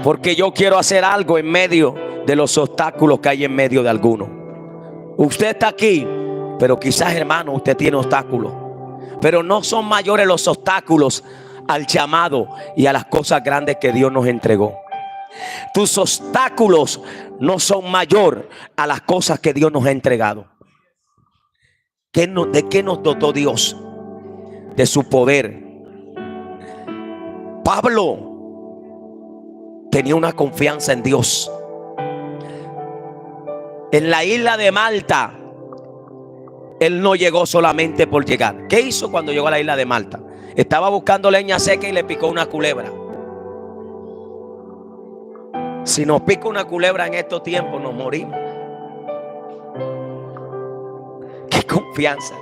porque yo quiero hacer algo en medio de los obstáculos que hay en medio de algunos. Usted está aquí, pero quizás, hermano, usted tiene obstáculos, pero no son mayores los obstáculos al llamado y a las cosas grandes que Dios nos entregó. Tus obstáculos no son mayor a las cosas que Dios nos ha entregado. ¿De qué nos dotó Dios? De su poder. Pablo tenía una confianza en Dios. En la isla de Malta, él no llegó solamente por llegar. ¿Qué hizo cuando llegó a la isla de Malta? Estaba buscando leña seca y le picó una culebra. Si nos pica una culebra en estos tiempos, nos morimos. ¡Qué confianza!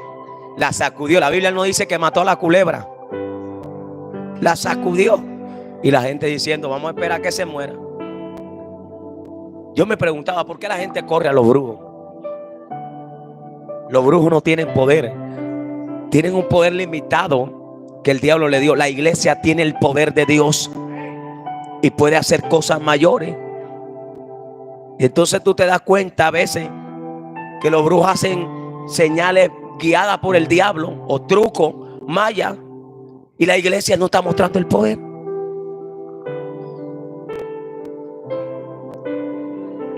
La sacudió. La Biblia no dice que mató a la culebra. La sacudió. Y la gente diciendo, vamos a esperar a que se muera. Yo me preguntaba, ¿por qué la gente corre a los brujos? Los brujos no tienen poder. Tienen un poder limitado que el diablo le dio. La iglesia tiene el poder de Dios y puede hacer cosas mayores. Y entonces tú te das cuenta a veces que los brujos hacen señales guiadas por el diablo o trucos, maya, y la iglesia no está mostrando el poder.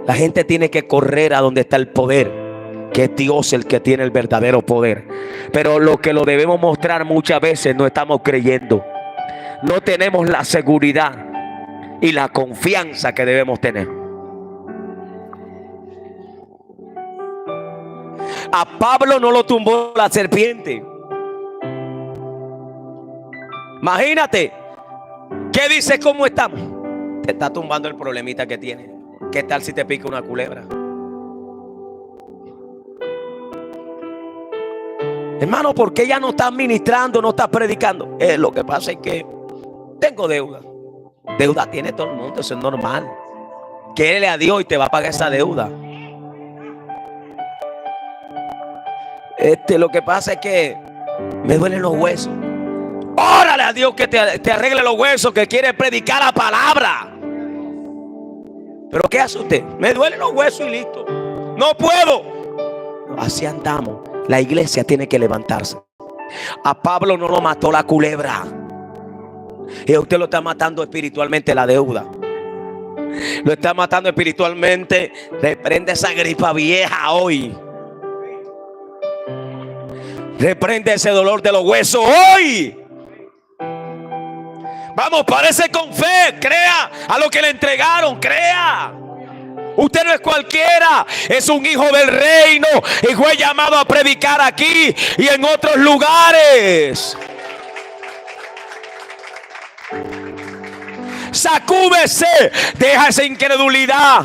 La gente tiene que correr a donde está el poder, que es Dios el que tiene el verdadero poder. Pero lo que lo debemos mostrar muchas veces no estamos creyendo. No tenemos la seguridad y la confianza que debemos tener. A Pablo no lo tumbó la serpiente. Imagínate. ¿Qué dice? ¿Cómo estamos? Te está tumbando el problemita que tiene. ¿Qué tal si te pica una culebra? Hermano, ¿por qué ya no estás ministrando, no estás predicando? Lo que pasa es que tengo deuda. Deuda tiene todo el mundo, eso es normal. Quédele a Dios y te va a pagar esa deuda. Lo que pasa es que me duelen los huesos. Órale a Dios que te arregle los huesos, que quiere predicar la palabra. Pero ¿qué hace usted? Me duelen los huesos y listo. No puedo. Así andamos. La iglesia tiene que levantarse. A Pablo no lo mató la culebra. Y a usted lo está matando espiritualmente la deuda. Lo está matando espiritualmente. Reprende esa gripa vieja hoy. Reprende ese dolor de los huesos hoy. Vamos, parece con fe. Crea a lo que le entregaron. Crea. Usted no es cualquiera. Es un hijo del reino. Y fue llamado a predicar aquí y en otros lugares. Sacúdese. Deja esa incredulidad.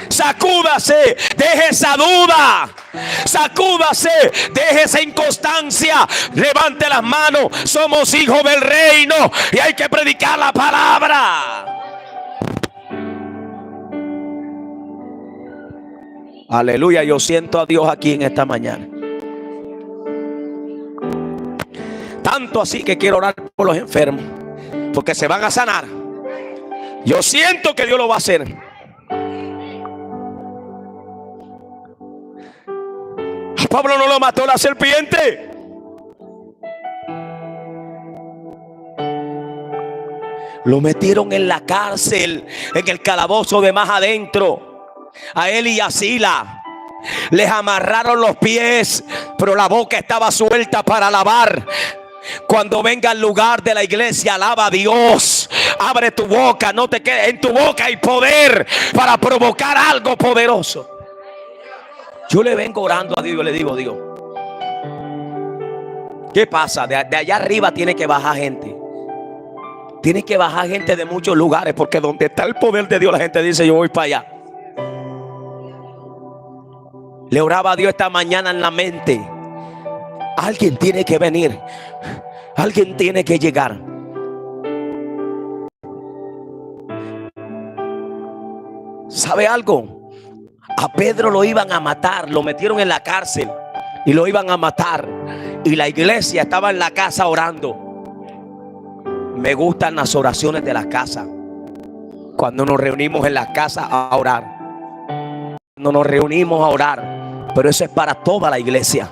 Sacúdase, deje esa duda. Sacúdase, deje esa inconstancia. Levante las manos. Somos hijos del reino y hay que predicar la palabra. Aleluya, yo siento a Dios aquí en esta mañana. Tanto así que quiero orar por los enfermos, porque se van a sanar. Yo siento que Dios lo va a hacer. Pablo no lo mató la serpiente. Lo metieron en la cárcel, en el calabozo de más adentro. A él y a Sila les amarraron los pies, pero la boca estaba suelta para alabar. Cuando venga al lugar de la iglesia, alaba a Dios. Abre tu boca, no te quedes. En tu boca hay poder para provocar algo poderoso. Yo le vengo orando a Dios, yo le digo: Dios, ¿qué pasa? De allá arriba tiene que bajar gente. Tiene que bajar gente de muchos lugares, porque donde está el poder de Dios, la gente dice: yo voy para allá. Le oraba a Dios esta mañana en la mente: alguien tiene que venir, alguien tiene que llegar. ¿Sabe algo? A Pedro lo iban a matar, lo metieron en la cárcel y lo iban a matar. Y la iglesia estaba en la casa orando. Me gustan las oraciones de la casa. Cuando nos reunimos en la casa a orar. Cuando nos reunimos a orar. Pero eso es para toda la iglesia.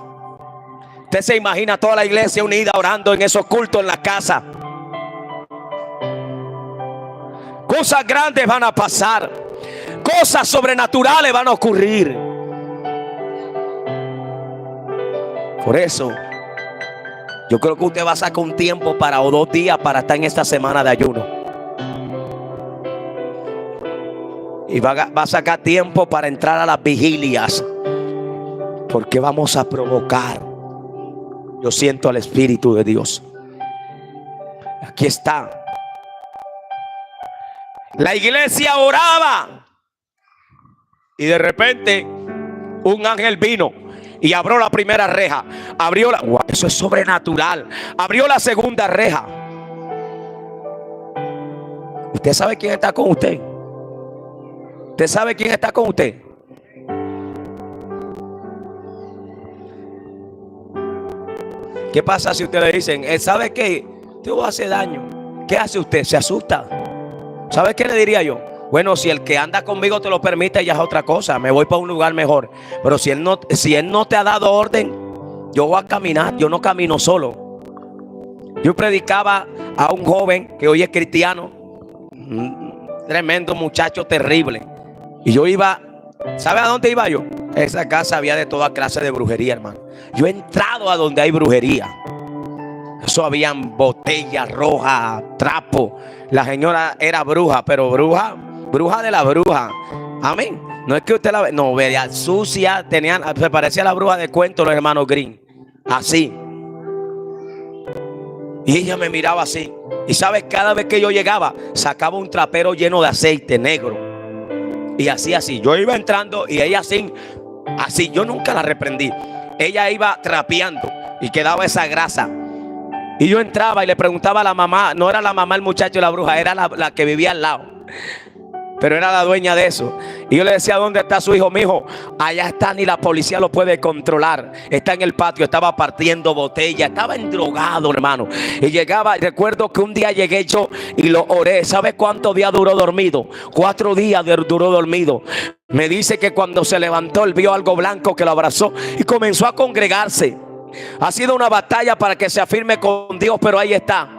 Usted se imagina toda la iglesia unida orando en esos cultos en la casa. Cosas grandes van a pasar. Cosas sobrenaturales van a ocurrir. Por eso yo creo que usted va a sacar un tiempo para, o 2 días, para estar en esta semana de ayuno. Y va a sacar tiempo para entrar a las vigilias. Porque vamos a provocar. Yo siento al Espíritu de Dios. Aquí está. La iglesia oraba. Y de repente un ángel vino y abrió la primera reja. Abrió la... Wow, eso es sobrenatural. Abrió la segunda reja. ¿Usted sabe quién está con usted? ¿Usted sabe quién está con usted? ¿Qué pasa si usted le dicen: ¿sabe qué? Te va a hacer daño? ¿Qué hace usted? ¿Se asusta? ¿Sabe qué le diría yo? Bueno, si el que anda conmigo te lo permite, ya es otra cosa. Me voy para un lugar mejor. Pero si él no te ha dado orden, yo voy a caminar. Yo no camino solo. Yo predicaba a un joven que hoy es cristiano. Tremendo muchacho, terrible. Y yo iba, ¿sabe a dónde iba yo? Esa casa había de toda clase de brujería, hermano. Yo he entrado a donde hay brujería. Eso habían botellas rojas, trapos. La señora era bruja, pero bruja de la bruja. Amén. No es que usted la ve, no, veía sucia, se parecía a la bruja de cuento los hermanos Green. Así. Y ella me miraba así. Y sabes, cada vez que yo llegaba, sacaba un trapero lleno de aceite negro. Y así. Yo iba entrando y ella así. Yo nunca la reprendí. Ella iba trapeando y quedaba esa grasa. Y yo entraba y le preguntaba a la mamá. No era la mamá el muchacho de la bruja, era la que vivía al lado. Pero era la dueña de eso. Y yo le decía: ¿dónde está su hijo? Mi hijo, allá está, ni la policía lo puede controlar. Está en el patio, estaba partiendo botellas, estaba endrogado, hermano. Y llegaba, recuerdo que un día llegué yo y lo oré. ¿Sabe cuántos días duró dormido? 4 días duró dormido. Me dice que cuando se levantó, él vio algo blanco que lo abrazó y comenzó a congregarse. Ha sido una batalla para que se afirme con Dios, pero ahí está.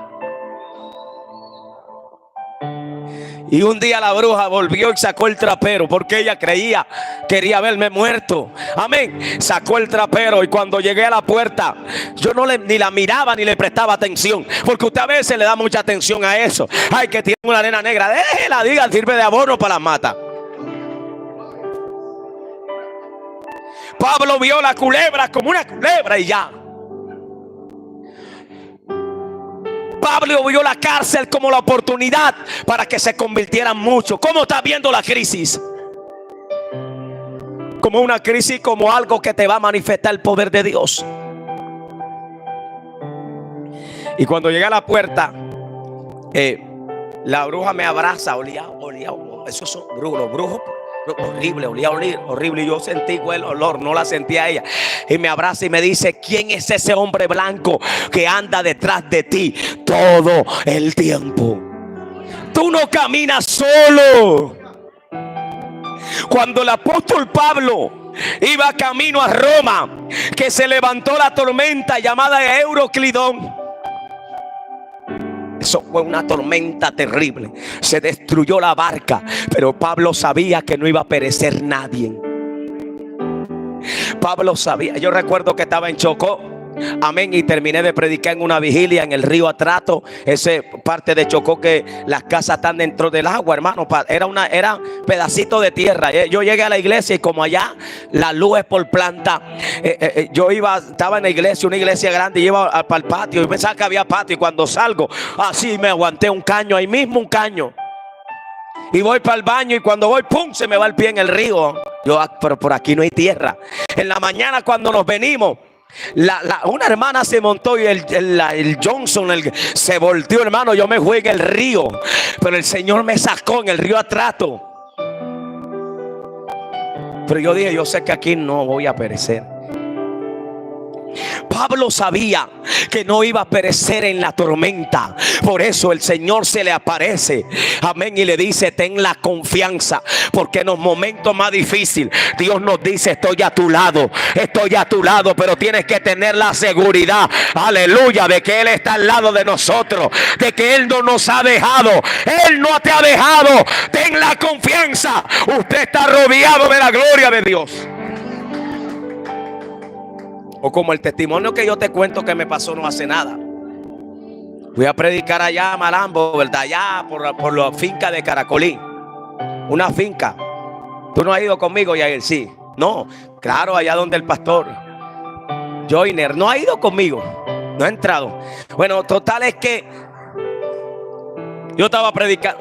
Y un día la bruja volvió y sacó el trapero, porque ella quería verme muerto. Amén. Sacó el trapero y cuando llegué a la puerta, yo ni la miraba ni le prestaba atención, porque usted a veces le da mucha atención a eso. Ay, que tiene una arena negra, déjela, diga, sirve de abono para las matas. Pablo vio la culebra como una culebra y ya. Pablo vio la cárcel como la oportunidad para que se convirtieran muchos. ¿Cómo está viendo la crisis? Como una crisis, como algo que te va a manifestar el poder de Dios. Y cuando llegué a la puerta, la bruja me abraza. Olía, esos son brujos, los brujos. Horrible, olía horrible. Y yo sentí el olor, no la sentía ella. Y me abraza y me dice: ¿quién es ese hombre blanco que anda detrás de ti todo el tiempo? Tú no caminas solo. Cuando el apóstol Pablo iba camino a Roma, que se levantó la tormenta llamada Euroclidón. Eso fue una tormenta terrible. Se destruyó la barca, pero Pablo sabía que no iba a perecer nadie. Pablo sabía. Yo recuerdo que estaba en Chocó, amén, y terminé de predicar en una vigilia en el río Atrato. Ese parte de Chocó que las casas están dentro del agua, hermano. Era un pedacito de tierra. Yo llegué a la iglesia y como allá la luz es por planta, estaba en la iglesia, una iglesia grande, y iba para el patio y pensaba que había patio, y cuando salgo así me aguanté un caño, ahí mismo un caño, y voy para el baño, y cuando voy, pum, se me va el pie en el río. Pero por aquí no hay tierra. En la mañana cuando nos venimos, una hermana se montó y el Johnson se volteó, hermano. Yo me fui en el río, pero el Señor me sacó en el río Atrato. Pero yo dije, yo sé que aquí no voy a perecer. Pablo sabía que no iba a perecer en la tormenta. Por eso el Señor se le aparece, amén, y le dice: ten la confianza, porque en los momentos más difíciles Dios nos dice: estoy a tu lado, pero tienes que tener la seguridad, aleluya, de que Él está al lado de nosotros, de que Él no nos ha dejado. Él no te ha dejado. Ten la confianza. Usted está rodeado de la gloria de Dios. O como el testimonio que yo te cuento que me pasó no hace nada. Fui a predicar allá a Malambo, ¿verdad? Allá por la finca de Caracolí. Una finca. ¿Tú no has ido conmigo, Yair? Sí. No, claro, allá donde el pastor Joyner no ha ido conmigo. No ha entrado. Bueno, total es que yo estaba predicando.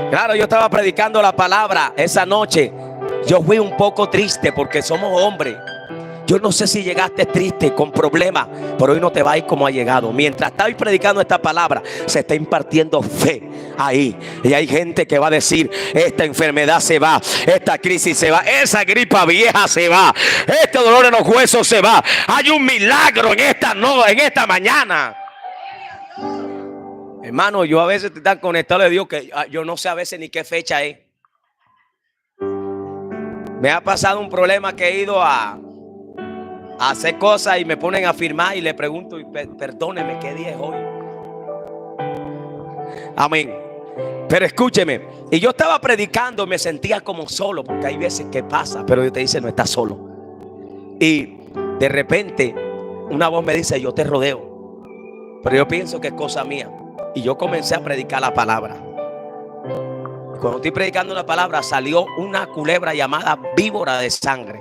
Claro, yo estaba predicando la palabra esa noche. Yo fui un poco triste porque somos hombres. Yo no sé si llegaste triste, con problemas, pero hoy no te va a ir como ha llegado. Mientras estoy predicando esta palabra, se está impartiendo fe ahí. Y hay gente que va a decir: esta enfermedad se va, esta crisis se va, esa gripa vieja se va, este dolor en los huesos se va. Hay un milagro en esta mañana. Hermano, yo a veces estoy tan conectado a Dios que yo no sé a veces ni qué fecha es. Me ha pasado un problema que he ido a hacer cosas y me ponen a firmar y le pregunto: perdóneme, ¿qué día es hoy? Amén. Pero escúcheme, y yo estaba predicando, me sentía como solo, porque hay veces que pasa, pero Dios te dice: no estás solo. Y de repente una voz me dice: yo te rodeo. Pero yo pienso que es cosa mía. Y yo comencé a predicar la palabra. Cuando estoy predicando la palabra, salió una culebra llamada víbora de sangre.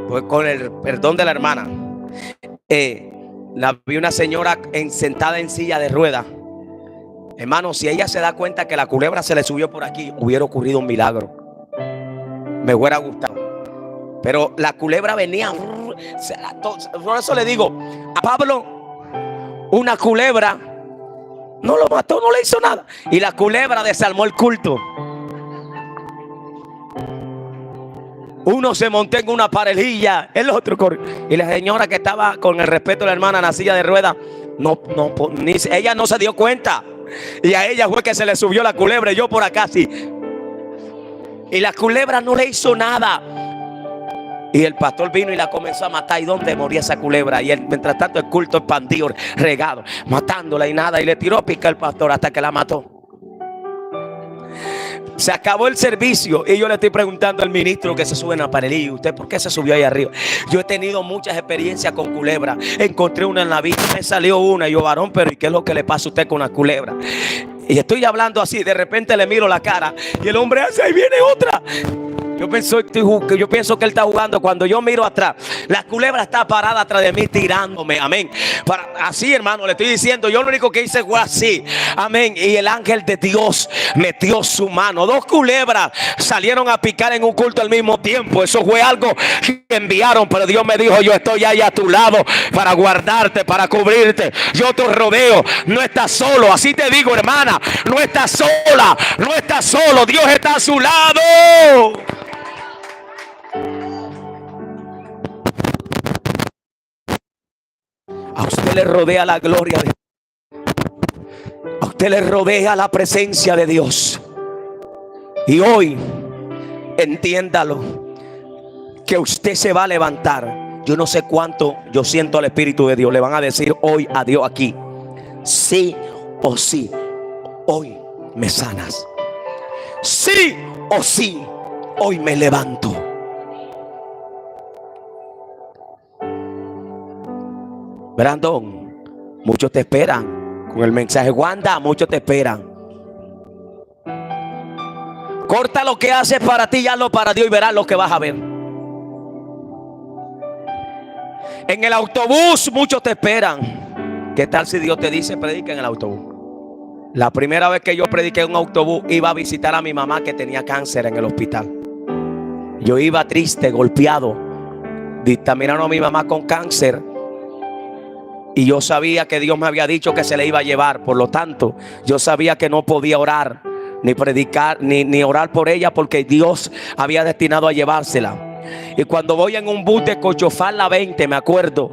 Pues con el perdón de la hermana, la vi una señora sentada en silla de ruedas. Hermano, si ella se da cuenta que la culebra se le subió por aquí, hubiera ocurrido un milagro. Me hubiera gustado. Pero la culebra venía. Por eso le digo a Pablo: una culebra no lo mató, no le hizo nada. Y la culebra desarmó el culto. Uno se montó en una parejilla, el otro corrió. Y la señora que estaba, con el respeto de la hermana, en la silla de ruedas, ella no se dio cuenta. Y a ella fue que se le subió la culebra, y yo por acá sí. Y la culebra no le hizo nada. Y el pastor vino y la comenzó a matar. ¿Y dónde moría esa culebra? Y mientras tanto el culto expandido, regado, matándola y nada. Y le tiró a picar al pastor hasta que la mató. Se acabó el servicio y yo le estoy preguntando al ministro que se sube en la parelilla: ¿usted por qué se subió ahí arriba? Yo he tenido muchas experiencias con culebra. Encontré una en la vida, me salió una. Y yo: varón, pero ¿y qué es lo que le pasa a usted con la culebra? Y estoy hablando así, de repente le miro la cara y el hombre hace: ahí viene otra. Yo pienso que él está jugando. Cuando yo miro atrás, la culebra está parada atrás de mí tirándome. Amén. Así, hermano, le estoy diciendo, yo lo único que hice fue así. Amén. Y el ángel de Dios metió su mano. 2 culebras salieron a picar en un culto al mismo tiempo. Eso fue algo que enviaron. Pero Dios me dijo: yo estoy ahí a tu lado para guardarte, para cubrirte. Yo te rodeo. No estás solo. Así te digo, hermana, no estás sola, no estás solo. Dios está a su lado. A usted le rodea la gloria de Dios. A usted le rodea la presencia de Dios. Y hoy, entiéndalo, que usted se va a levantar. Yo no sé cuánto yo siento al Espíritu de Dios. Le van a decir hoy a Dios aquí: sí o sí, hoy me sanas. Sí o sí, hoy me levanto. Brandon, muchos te esperan con el mensaje. Wanda, muchos te esperan. Corta lo que haces para ti y hazlo para Dios y verás lo que vas a ver. En el autobús muchos te esperan. ¿Qué tal si Dios te dice predica en el autobús? La primera vez que yo prediqué en un autobús, iba a visitar a mi mamá que tenía cáncer en el hospital. Yo iba triste, golpeado, dictaminaron a mi mamá con cáncer. Y yo sabía que Dios me había dicho que se le iba a llevar. Por lo tanto, yo sabía que no podía orar, ni predicar, ni orar por ella, porque Dios había destinado a llevársela. Y cuando voy en un bus de Cochofal la 20, me acuerdo,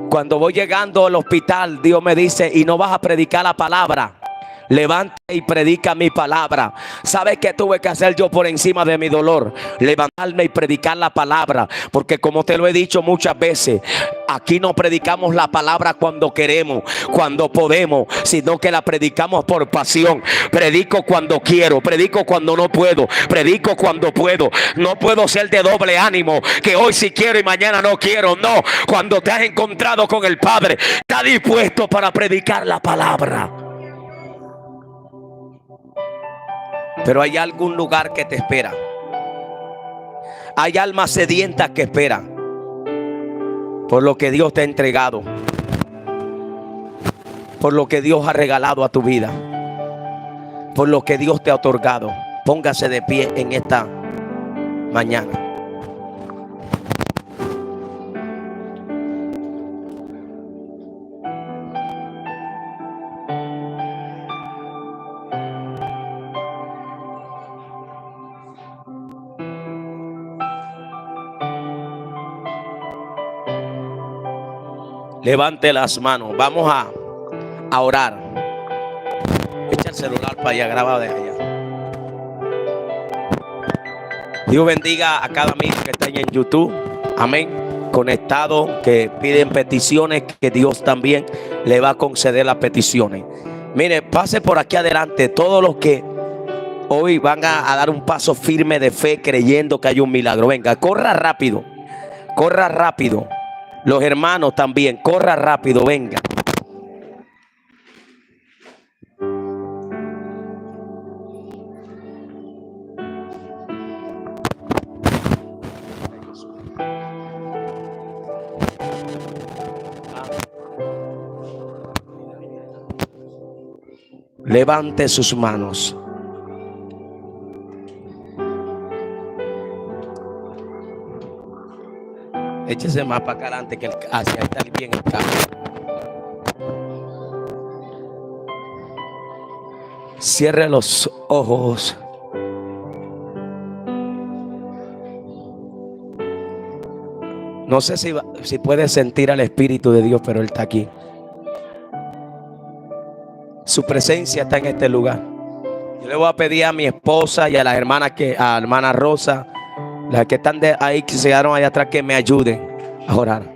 cuando voy llegando al hospital, Dios me dice: y no vas a predicar la palabra, levanta y predica mi palabra. ¿Sabes qué tuve que hacer yo por encima de mi dolor? Levantarme y predicar la palabra. Porque como te lo he dicho muchas veces, aquí no predicamos la palabra cuando queremos, cuando podemos, sino que la predicamos por pasión. Predico cuando quiero, predico cuando no puedo, predico cuando puedo. No puedo ser de doble ánimo, que hoy sí quiero y mañana no quiero. No, cuando te has encontrado con el Padre, está dispuesto para predicar la palabra. Pero hay algún lugar que te espera. Hay almas sedientas que esperan por lo que Dios te ha entregado, por lo que Dios ha regalado a tu vida, por lo que Dios te ha otorgado. Póngase de pie en esta mañana. Levante las manos. Vamos a orar. Echa el celular para allá, graba de allá. Dios bendiga a cada amigo que está en YouTube. Amén. Conectado, que piden peticiones, que Dios también le va a conceder las peticiones. Mire, pase por aquí adelante. Todos los que hoy van a dar un paso firme de fe creyendo que hay un milagro. Venga, corra rápido. Corra rápido. Los hermanos también, corra rápido, venga. Levante sus manos. Échese más para acá adelante, que hacia ahí está bien el carro. Cierre los ojos. No sé si puede sentir al Espíritu de Dios, pero Él está aquí. Su presencia está en este lugar. Yo le voy a pedir a mi esposa y a las hermanas, a hermana Rosa, las que están ahí, que se quedaron allá atrás, que me ayuden a orar.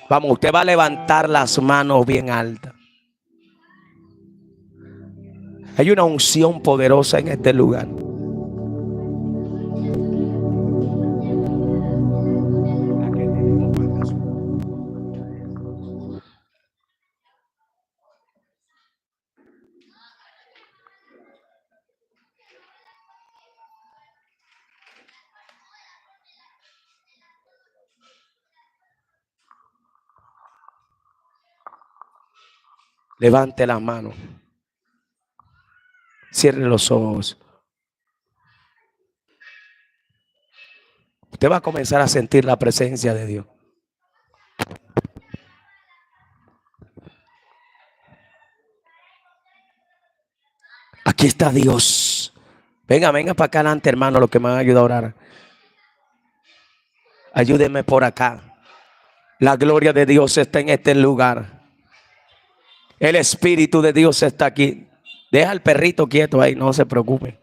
Vamos, usted va a levantar las manos bien altas. Hay una unción poderosa en este lugar. Levante las manos. Cierre los ojos. Usted va a comenzar a sentir la presencia de Dios. Aquí está Dios. Venga para acá adelante, hermano, los que me han ayudado a orar. Ayúdenme por acá. La gloria de Dios está en este lugar. El Espíritu de Dios está aquí. Deja al perrito quieto ahí, no se preocupe.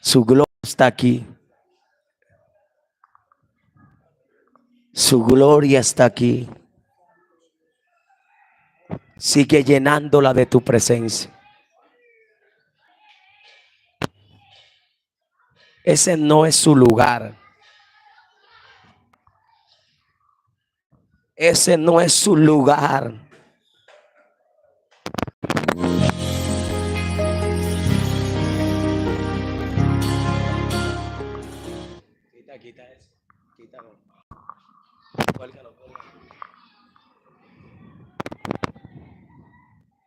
Su gloria está aquí. Su gloria está aquí. Sigue llenándola de tu presencia. Ese no es su lugar. Ese no es su lugar. Quita eso. Quítalo. Cuélgalo.